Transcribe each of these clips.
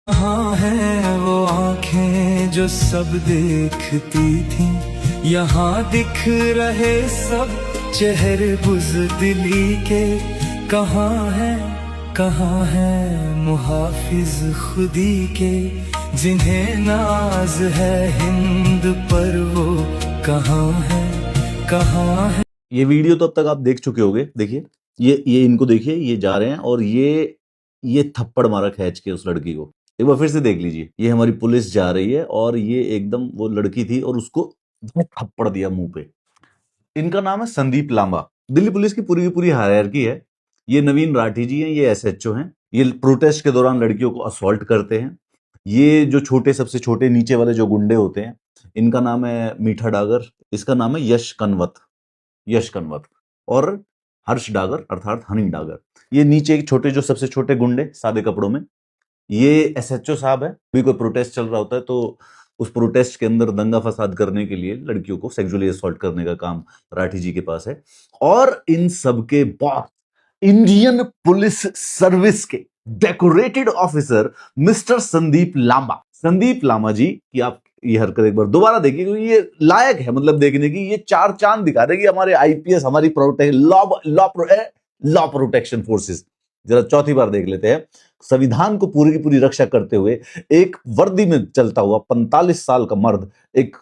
कहाँ है वो आंखें जो सब देखती थी, यहाँ दिख रहे सब चेहरे बुज़दिली के। कहाँ है मुहाफिज खुदी के, जिन्हें नाज है हिंद पर, वो कहाँ है। ये वीडियो तो अब तक आप देख चुके होंगे। देखिए ये इनको देखिए, ये जा रहे हैं और ये थप्पड़ मारा खींच के उस लड़की को। एक बार फिर से देख लीजिए, ये हमारी पुलिस जा रही है और ये एकदम वो लड़की थी और उसको थप्पड़ दिया मुंह पे। इनका नाम है संदीप लांबा। दिल्ली पुलिस की पूरी हायरार्की है। ये नवीन राठी जी हैं, ये एसएचओ हैं। ये प्रोटेस्ट के दौरान लड़कियों को असॉल्ट करते हैं। ये जो सबसे छोटे नीचे वाले जो गुंडे होते हैं, इनका नाम है मीठा डागर, इसका नाम है यश कनवत और हर्ष डागर अर्थात हनी डागर। ये नीचे एक छोटे जो सबसे छोटे गुंडे सादे कपड़ों में, ये एसएचओ साहब है। भी कोई प्रोटेस्ट चल रहा होता है तो उस प्रोटेस्ट के अंदर दंगा फसाद करने के लिए लड़कियों को सेक्सुअली असॉल्ट करने का काम राठी जी के पास है। और इन सबके बॉस इंडियन पुलिस सर्विस के decorated officer mister Sandeep Lamba ji की आप ये हरकत एक बार दोबारा देखिए, क्योंकि ये लायक है मतलब देखने की। ये चार चांद दिखा देगी हमारे आईपीएस, हमारी लॉ प्रोटेक्शन फोर्सेस। जरा चौथी बार देख लेते हैं। संविधान को पूरी की पूरी रक्षा करते हुए एक वर्दी में चलता हुआ 45 साल का मर्द एक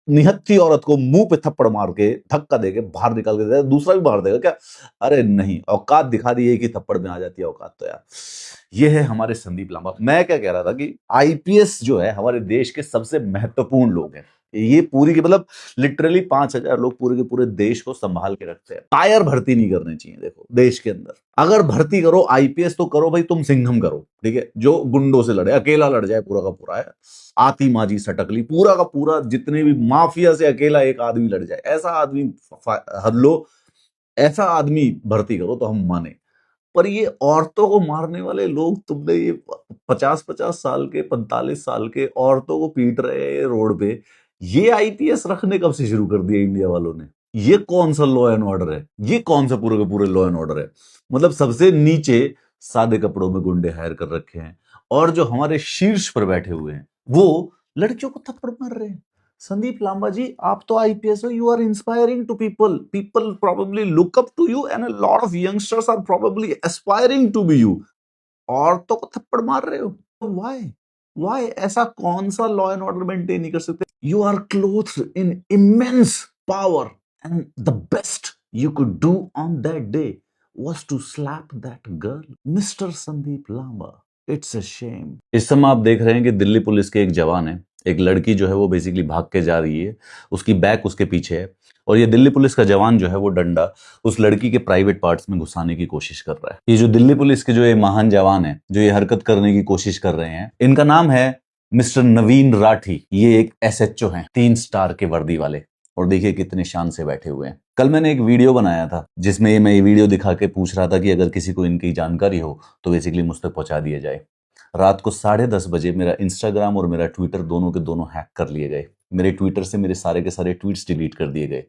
निहत्थी औरत को मुंह पे थप्पड़ मार के धक्का देके बाहर निकाल के दूसरा भी बाहर देगा क्या? अरे नहीं, औकात दिखा दी, एक ही थप्पड़ में आ जाती है औकात तो यार। ये है हमारे संदीप लांबा। मैं क्या कह रहा था कि आईपीएस जो है हमारे देश के सबसे महत्वपूर्ण लोग हैं। ये पूरी की मतलब लिटरली 5,000 लोग पूरे के पूरे देश को संभाल के रखते हैं। टायर भर्ती नहीं करनी चाहिए। देखो देश के अंदर अगर भर्ती करो आईपीएस तो करो भाई, तुम सिंघम करो, ठीक है, जो गुंडों से लड़े, अकेला लड़ जाए पूरा का पूरा है। आती माजी सटकली पूरा का पूरा जितने भी माफिया से अकेला एक आदमी लड़ जाए, ऐसा आदमी हद लो, ऐसा आदमी भर्ती करो तो हम माने। पर ये औरतों को मारने वाले लोग, तुमने ये 50-50 साल के 45 साल के औरतों को पीट रहे हैं रोड पे, ये आईपीएस रखने कब से शुरू कर दिया इंडिया वालों ने? ये कौन सा लॉ एंड ऑर्डर है? ये कौन सा पूरे के पूरे लॉ एंड ऑर्डर है? मतलब सबसे नीचे सादे कपड़ों में गुंडे हायर कर रखे हैं और जो हमारे शीर्ष पर बैठे हुए हैं वो लड़कियों को थप्पड़ मार रहे हैं। संदीप लांबा जी, आप तो आईपीएस हो, you are inspiring to people probably look up to you and a lot of youngsters are probably aspiring to be you. औरतों को थप्पड़ मार रहे हो, व्हाई? ऐसा कौन सा लॉ एंड ऑर्डर मेंटेन नहीं कर सकते? You are clothed in immense power and the best you could do on that day was to slap that girl, Mr. Sandeep Lamba. It's a shame. इस समय आप देख रहे हैं कि दिल्ली पुलिस के एक जवान है, एक लड़की जो है वो बेसिकली भाग के जा रही है, उसकी बैग उसके पीछे है और ये दिल्ली पुलिस का जवान जो है वो डंडा उस लड़की के प्राइवेट पार्ट्स में घुसाने की कोशिश कर रहा है। ये जो दिल्ली पुलिस के जो ये महान जवान है जो ये हरकत करने की कोशिश कर रहे हैं, इनका नाम है मिस्टर नवीन राठी। ये एक एसएचओ हैं, 3 स्टार के वर्दी वाले, और देखिए कितने शान से बैठे हुए हैं। कल मैंने एक वीडियो बनाया था जिसमें मैं ये वीडियो दिखा के पूछ रहा था कि अगर किसी को इनकी जानकारी हो तो बेसिकली मुझ तक पहुंचा दिया जाए। रात को 10:30 बजे मेरा इंस्टाग्राम और मेरा ट्विटर दोनों के दोनों हैक कर लिए गए। मेरे ट्विटर से मेरे सारे के सारे ट्वीट्स डिलीट कर दिए गए।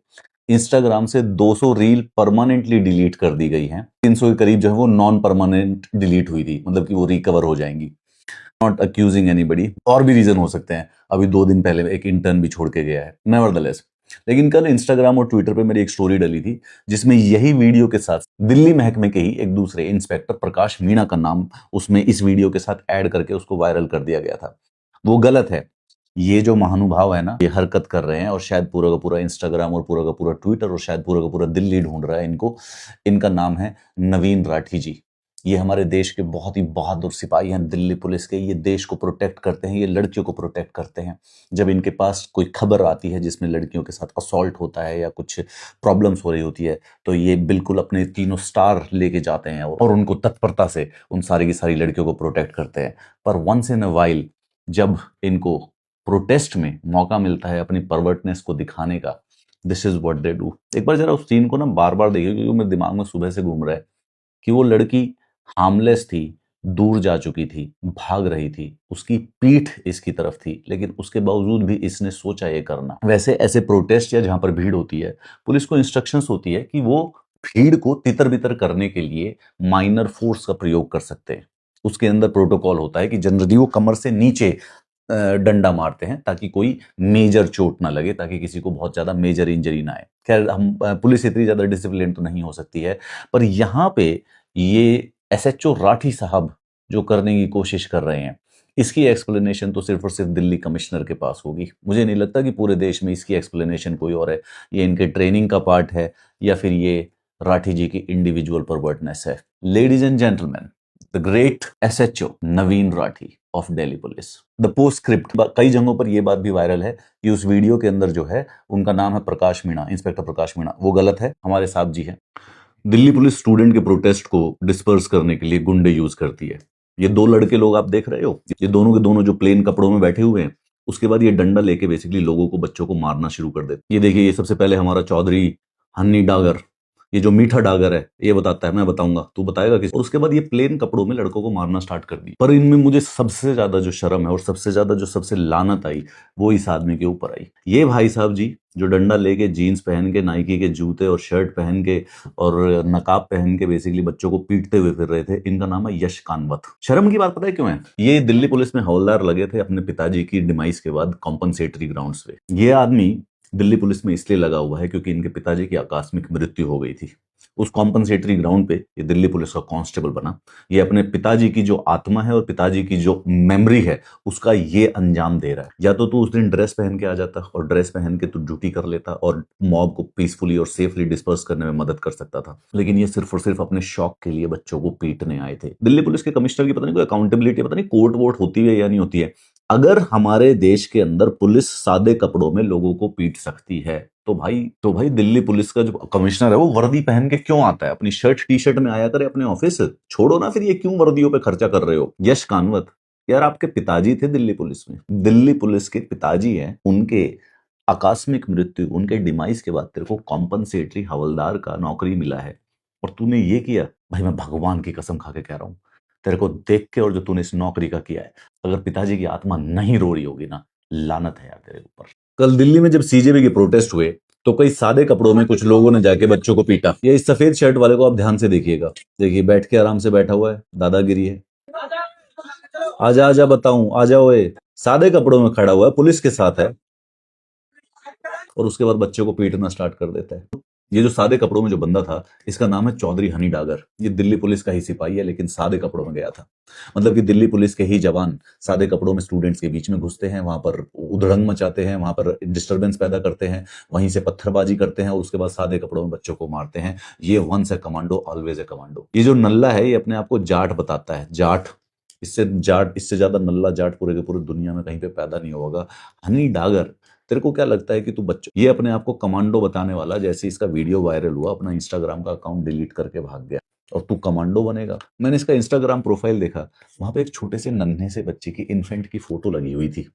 इंस्टाग्राम से 200 रील परमानेंटली डिलीट कर दी गई हैं। 300 के करीब जो है वो नॉन परमानेंट डिलीट हुई थी, मतलब कि वो रिकवर हो जाएंगी। नॉट अक्यूजिंग एनीबडी, और भी रीजन हो सकते हैं। अभी 2 दिन पहले एक इंटर्न भी छोड़ के गया है, नेवरदलेस। लेकिन कल इंस्टाग्राम और ट्विटर पे मेरी एक स्टोरी डली थी जिसमें यही वीडियो के साथ दिल्ली महकमे के ही एक दूसरे इंस्पेक्टर प्रकाश मीणा का नाम उसमें इस वीडियो के साथ ऐड करके उसको वायरल कर दिया गया था। वो गलत है। ये जो महानुभाव है ना, ये हरकत कर रहे हैं और शायद पूरा का पूरा इंस्टाग्राम और पूरा का पूरा ट्विटर और शायद पूरा का पूरा दिल्ली ढूंढ रहा है इनको। इनका नाम है नवीन राठी जी। ये हमारे देश के बहुत ही बहादुर सिपाही हैं दिल्ली पुलिस के। ये देश को प्रोटेक्ट करते हैं, ये लड़कियों को प्रोटेक्ट करते हैं। जब इनके पास कोई खबर आती है जिसमें लड़कियों के साथ असॉल्ट होता है या कुछ प्रॉब्लम्स हो रही होती है तो ये बिल्कुल अपने 3 स्टार लेके जाते हैं और उनको तत्परता से उन सारी की सारी लड़कियों को प्रोटेक्ट करते हैं। पर वंस इन अ वाइल जब इनको प्रोटेस्ट में मौका मिलता है अपनी परवर्टनेस को दिखाने का, this is what they do. एक बार जरा उस सीन को ना बार बार देखिए, क्योंकि मेरे दिमाग में सुबह से घूम रहा है कि वो लड़की हार्मलेस थी, दूर जा चुकी थी, भाग रही थी, उसकी पीठ इसकी तरफ थी, लेकिन उसके बावजूद भी इसने सोचा ये करना। वैसे ऐसे प्रोटेस्ट या जहां पर भीड़ होती है, पुलिस को इंस्ट्रक्शंस होती है कि वो भीड़ को तितर बितर करने के लिए माइनर फोर्स का प्रयोग कर सकते हैं। उसके अंदर प्रोटोकॉल होता है कि जनरली वो कमर से नीचे डंडा मारते हैं ताकि कोई मेजर चोट ना लगे, ताकि किसी को बहुत ज्यादा मेजर इंजरी ना आए। खैर हम पुलिस इतनी ज्यादा डिसिप्लिन तो नहीं हो सकती है, पर यहाँ पे ये एसएचओ राठी साहब जो करने की कोशिश कर रहे हैं, इसकी एक्सप्लेनेशन तो सिर्फ और सिर्फ दिल्ली कमिश्नर के पास होगी। मुझे नहीं लगता कि पूरे देश में इसकी एक्सप्लेनेशन कोई और है। ये इनके ट्रेनिंग का पार्ट है या फिर ये राठी जी की इंडिविजुअल परवर्टनेस है। Ladies and gentleman, the great SHO Naveen Rathi of Delhi police. The post script, कई जगहों पर यह बात भी वायरल है कि उस वीडियो के अंदर जो है उनका नाम है प्रकाश मीणा, इंस्पेक्टर प्रकाश मीणा। वो गलत है, हमारे साहब जी हैं। दिल्ली पुलिस स्टूडेंट के प्रोटेस्ट को डिस्पर्स करने के लिए गुंडे यूज करती है। ये दो लड़के लोग आप देख रहे हो, ये दोनों के दोनों जो प्लेन कपड़ों में बैठे हुए हैं, उसके बाद ये डंडा लेके बेसिकली लोगों को, बच्चों को मारना शुरू कर देते। ये देखिए, ये सबसे पहले हमारा चौधरी हन्नी डागर, ये जो मीठा डागर है, ये बताता है मैं बताऊंगा, तू बताएगा किस। और उसके बाद ये प्लेन कपड़ों में लड़कों को मारना स्टार्ट कर दी। पर इनमें मुझे सबसे ज्यादा जो शर्म है और सबसे ज्यादा जो सबसे लानत आई, वो इस आदमी के ऊपर आई। ये भाई साहब जी जो डंडा लेके, जीन्स पहन के, नाइकी के जूते और शर्ट पहन के और नकाब पहन के बेसिकली बच्चों को पीटते हुए फिर रहे थे, इनका नाम है यश कानवत। शर्म की बात पता है क्यों है? ये दिल्ली पुलिस में हवलदार लगे थे अपने पिताजी की डिमाइस के बाद कॉम्पनसेटरी ग्राउंड्स पे। ये आदमी दिल्ली पुलिस में इसलिए लगा हुआ है क्योंकि इनके पिताजी की आकस्मिक मृत्यु हो गई थी। उस कॉम्पनसेटरी ग्राउंड पे ये दिल्ली पुलिस का कांस्टेबल बना। ये अपने पिताजी की जो आत्मा है और पिताजी की जो मेमोरी है उसका ये अंजाम दे रहा है। या तो तू उस दिन ड्रेस पहन के आ जाता और ड्रेस पहन के तू ड्यूटी कर लेता और मॉब को पीसफुली और सेफली डिस्पर्स करने में मदद कर सकता था, लेकिन ये सिर्फ और सिर्फ अपने शौक के लिए बच्चों को पीटने आए थे। दिल्ली पुलिस के कमिश्नर की पता नहीं कोई अकाउंटेबिलिटी, पता नहीं कोर्ट वोट होती है या नहीं होती है। अगर हमारे देश के अंदर पुलिस सादे कपड़ों में लोगों को पीट सकती है तो भाई दिल्ली पुलिस का जो कमिश्नर है वो वर्दी पहन के क्यों आता है? अपनी शर्ट टी शर्ट में आया करे अपने ऑफिस। छोड़ो ना फिर ये क्यों वर्दियों पे खर्चा कर रहे हो। यश कानवत, यार आपके पिताजी थे दिल्ली पुलिस में, दिल्ली पुलिस के पिताजी हैं, उनके आकस्मिक मृत्यु, उनके डिमाइस के बाद तेरे को कॉम्पनसेटरी हवलदार का नौकरी मिला है और तूने ये किया। भाई मैं भगवान की कसम खा के कह रहा हूं, तेरे को देख के और जो तूने इस नौकरी का किया है, अगर पिताजी की आत्मा नहीं रो रही होगी ना, लानत है यार तेरे ऊपर। कल दिल्ली में जब सीजेबी के प्रोटेस्ट हुए तो कई सादे कपड़ों में कुछ लोगों ने जाके बच्चों को पीटा। ये इस सफेद शर्ट वाले को आप ध्यान से देखिएगा, देखिए बैठ के आराम से बैठा हुआ है, दादागिरी है। आजा आजा बताऊं, आ जाओ। ये सादे कपड़ों में खड़ा हुआ है, पुलिस के साथ है, और उसके बाद बच्चों को पीटना स्टार्ट कर देता है। ये जो सादे कपड़ों में जो बंदा था, इसका नाम है चौधरी हनी डागर। ये दिल्ली पुलिस का ही सिपाही है लेकिन सादे कपड़ों में गया था। मतलब कि दिल्ली पुलिस के ही जवान सादे कपड़ों में स्टूडेंट्स के बीच में घुसते हैं, वहां पर उधड़ंग मचाते हैं, वहां पर डिस्टर्बेंस पैदा करते हैं, वहीं से पत्थरबाजी करते हैं और उसके बाद सादे कपड़ों में बच्चों को मारते हैं। ये once a commando always a commando. ये जो नल्ला है ये अपने आप को जाट बताता है, जाट। इससे ज्यादा नल्ला जाट पूरे के पूरे दुनिया में कहीं पे पैदा नहीं होगा। हनी डागर, तेरे को क्या लगता है कि तू बच्चों, ये अपने आप को कमांडो बताने वाला, जैसे इसका वीडियो वायरल हुआ अपना इंस्टाग्राम का अकाउंट डिलीट करके भाग गया और तू कमांडो बनेगा। मैंने इसका इंस्टाग्राम प्रोफाइल देखा, वहां पे एक छोटे से नन्हे से बच्चे की, इन्फेंट की फोटो लगी हुई थी।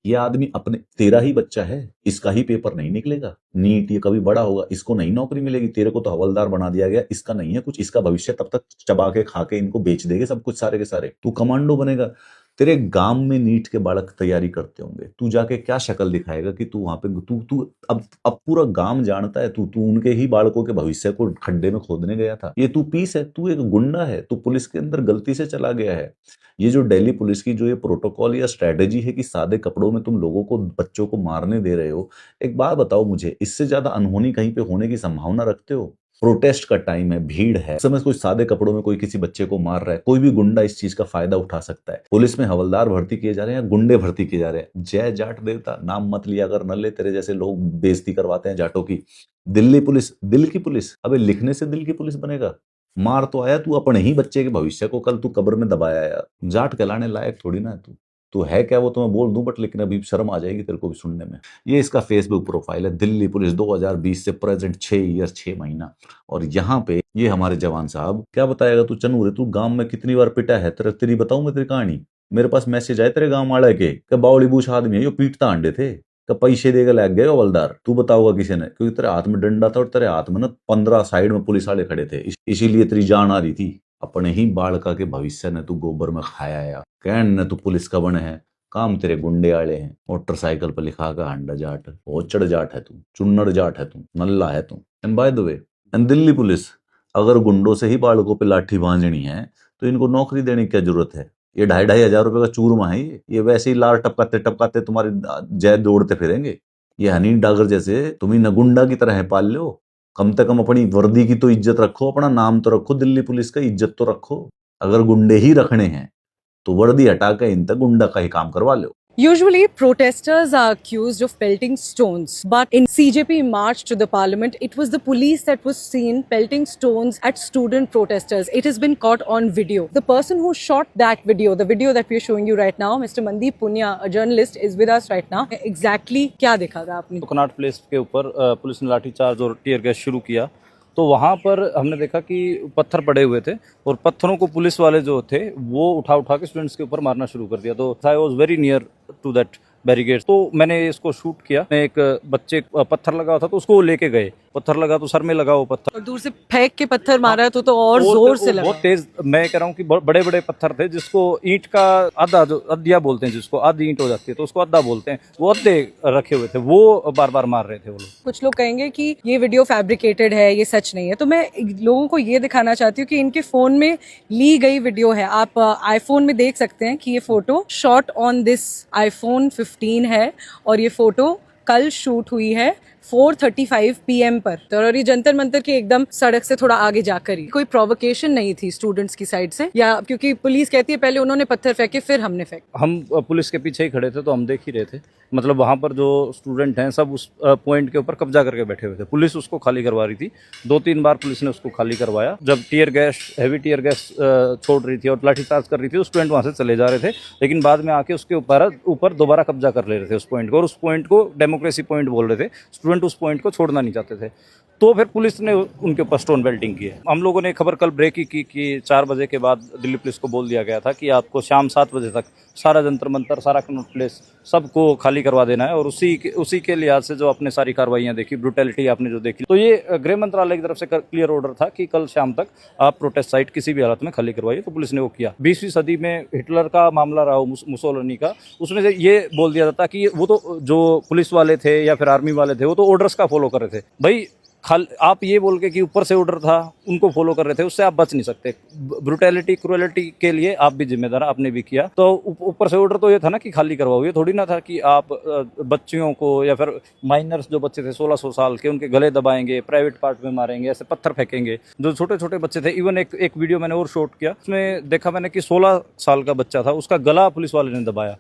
ये आदमी अपने, तेरा ही बच्चा है, इसका ही पेपर नहीं निकलेगा नीट, ये कभी बड़ा होगा, इसको नहीं नौकरी मिलेगी, तेरे को तो हवलदार बना दिया गया, इसका नहीं है कुछ, इसका भविष्य तब तक चबा के खा के इनको बेच देंगे सब कुछ सारे के सारे। तू कमांडो बनेगा। तेरे गांव में नीट के बालक तैयारी करते होंगे, तू जाके क्या शक्ल दिखाएगा कि तू वहां पे, तू तू अब पूरा गांव जानता है तू उनके ही बालकों के भविष्य को खड्डे में खोदने गया था। ये तू पीस है, तू एक गुंडा है, तू पुलिस के अंदर गलती से चला गया है। ये जो दिल्ली पुलिस की जो ये प्रोटोकॉल या स्ट्रेटेजी है कि सादे कपड़ों में तुम लोगों को, बच्चों को मारने दे रहे हो, एक बात बताओ मुझे, इससे ज्यादा अनहोनी कहीं पे होने की संभावना रखते हो? प्रोटेस्ट का टाइम है, भीड़ है, समय कोई सादे कपड़ों में कोई किसी बच्चे को मार रहा है, कोई भी गुंडा इस चीज का फायदा उठा सकता है। पुलिस में हवलदार भर्ती किए जा रहे हैं या गुंडे भर्ती किए जा रहे हैं, जय जाट देवता, नाम मत लिया अगर न ले, तेरे जैसे लोग बेइज्जती करवाते हैं जाटों की। दिल्ली पुलिस, दिल की पुलिस, अबे लिखने से दिल की पुलिस बनेगा? मार तो आया तू अपने ही बच्चे के भविष्य को, कल तू कब्र में दबाया यार। जाट कहलाने लायक थोड़ी ना है तू, तू है क्या वो तो मैं बोल दूं, बट लेकिन अभी शर्म आ जाएगी तेरे को भी सुनने में। ये इसका फेसबुक प्रोफाइल है, दिल्ली पुलिस 2020 से प्रेजेंट 6 ईयर 6 महीना। और यहाँ पे ये हमारे जवान साहब क्या बताएगा, तू चनूर है, तू गांव में कितनी बार पिटा है, तेरी बताऊं मैं तेरी कहानी। मेरे पास मैसेज आए तेरे गांव वाले के, बावली बूछ आदमी है यो पीटता अंडे थे, पैसे देकर लग गए हवलदार। तू बताओगा किसी ने? क्योंकि तेरे हाथ में डंडा था और तेरे हाथ में ना 15 साइड में पुलिस वाले खड़े थे, इसीलिए तेरी जान आ रही थी। अपने ही बालका के भविष्य ने तू गोबर में खाया या कहन ने तू पुलिस का बने है, काम तेरे गुंडे आले हैं। मोटरसाइकिल पर लिखा का हंडा जाट, ओचड़ जाट है तू, चुन्नड़ जाट है तू, नल्ला है तू। And by the way, and Delhi police, अगर गुंडों से ही बालकों पे लाठी बांधनी है तो तो इनको नौकरी देने की क्या जरूरत है? ये 2,500 रुपए का चूरमा है, ये वैसे ही लार टपकाते टपकाते तुम्हारी जय दौड़ते फिरेंगे। ये हनी डागर जैसे तुम ही नगुंडा की तरह है पाल लो। कम से कम अपनी वर्दी की तो इज्जत रखो, अपना नाम तो रखो, दिल्ली पुलिस का इज्जत तो रखो। अगर गुंडे ही रखने हैं तो वर्दी हटा के इन तक गुंडा का ही काम करवा लो। Usually, protesters are accused of pelting stones, but in CJP march to the parliament, it was the police that was seen pelting stones at student protesters. It has been caught on video. The person who shot that video, the video that we are showing you right now, Mr. Mandeep Punya, a journalist, is with us right now. Exactly क्या देखा था आपने? Connaught place के ऊपर police ने लाठीचार्ज और tear gas शुरू किया, तो वहाँ पर हमने देखा कि पत्थर पड़े हुए थे और पत्थरों को पुलिस वाले जो थे वो उठा उठा के स्टूडेंट्स के ऊपर मारना शुरू कर दिया। तो I was very near to that barricade, तो मैंने इसको शूट किया। एक बच्चे पत्थर लगा हुआ था तो उसको वो लेके गए, पत्थर लगा तो सर में लगा वो पत्थर, और दूर से फेंक के पत्थर मारा तो और जोर से लगा। बहुत तेज, मैं कह रहा हूँ कि बड़े बड़े पत्थर थे, जिसको ईंट का आधा जो अद्दिया बोलते हैं, जिसको आधी ईंट हो जाती है तो उसको अद्दा बोलते हैं, वो अद्दे रखे हुए थे, वो बार बार मार रहे थे वो लोग। कुछ लोग कहेंगे कि ये वीडियो फैब्रिकेटेड है, ये सच नहीं है, तो मैं लोगों को ये दिखाना चाहती हूँ कि इनके फोन में ली गई वीडियो है। आप आईफोन में देख सकते हैं कि ये photo shot on this iPhone 15 है और ये फोटो कल शूट हुई है 4:35 PM पर। तो और ये जंतर मंतर के एकदम सड़क से थोड़ा आगे जाकर ही, कोई प्रोवोकेशन नहीं थी स्टूडेंट्स की साइड से, या क्योंकि पुलिस कहती है पहले उन्होंने पत्थर फेंके फिर हमने फेंका। हम पुलिस के पीछे ही खड़े थे तो हम देख ही रहे थे, मतलब वहाँ पर जो स्टूडेंट हैं सब उस पॉइंट के ऊपर कब्जा करके बैठे हुए थे। पुलिस उसको खाली करवा रही थी, 2-3 बार पुलिस ने उसको खाली करवाया। जब tear gas, heavy tear gas छोड़ रही थी और लाठीचार्ज कर रही थी, स्टूडेंट वहाँ से चले जा रहे थे, लेकिन बाद में आके उसके ऊपर दोबारा कब्जा कर ले रहे थे उस पॉइंट को, और उस पॉइंट को डेमोक्रेसी पॉइंट बोल रहे थे। स्टूडेंट उस पॉइंट को छोड़ना नहीं चाहते थे, तो फिर पुलिस ने उनके ऊपर स्टोन बेल्टिंग की है। हम लोगों ने खबर कल ब्रेक ही की कि 4 बजे के बाद दिल्ली पुलिस को बोल दिया गया था कि आपको शाम 7 बजे तक सारा जंतर मंतर, सारा कनॉट प्लेस सबको खाली करवा देना है, और उसी के लिहाज से जो आपने सारी कार्रवाइयाँ देखी, ब्रुटैलिटी आपने जो देखी, तो ये गृह मंत्रालय की तरफ से क्लियर ऑर्डर था कि कल शाम तक आप प्रोटेस्ट साइट किसी भी हालत में खाली करवाइए, तो पुलिस ने वो किया। 20वीं सदी में हिटलर का मामला रहा हो, मुसोलिनी का, उसमें से ये बोल दिया जाता कि वो तो जो पुलिस वाले थे या फिर आर्मी वाले थे वो तो ऑर्डर्स का फॉलो कर रहे थे। भाई आप ये बोल के कि ऊपर से ऑर्डर था उनको फॉलो कर रहे थे, उससे आप बच नहीं सकते। ब्रुटैलिटी, क्रूएलिटी के लिए आप भी जिम्मेदार, आपने भी किया। तो ऊपर से ऑर्डर तो ये था ना कि खाली करवाओ, ये थोड़ी ना था कि आप बच्चियों को या फिर माइनर्स जो बच्चे थे 1600 साल के, उनके गले दबाएंगे, प्राइवेट पार्ट में मारेंगे, ऐसे पत्थर फेंकेंगे। जो छोटे छोटे बच्चे थे, इवन एक वीडियो मैंने और शूट किया, उसमें देखा मैंने कि 16 साल का बच्चा था, उसका गला पुलिस वाले ने दबाया।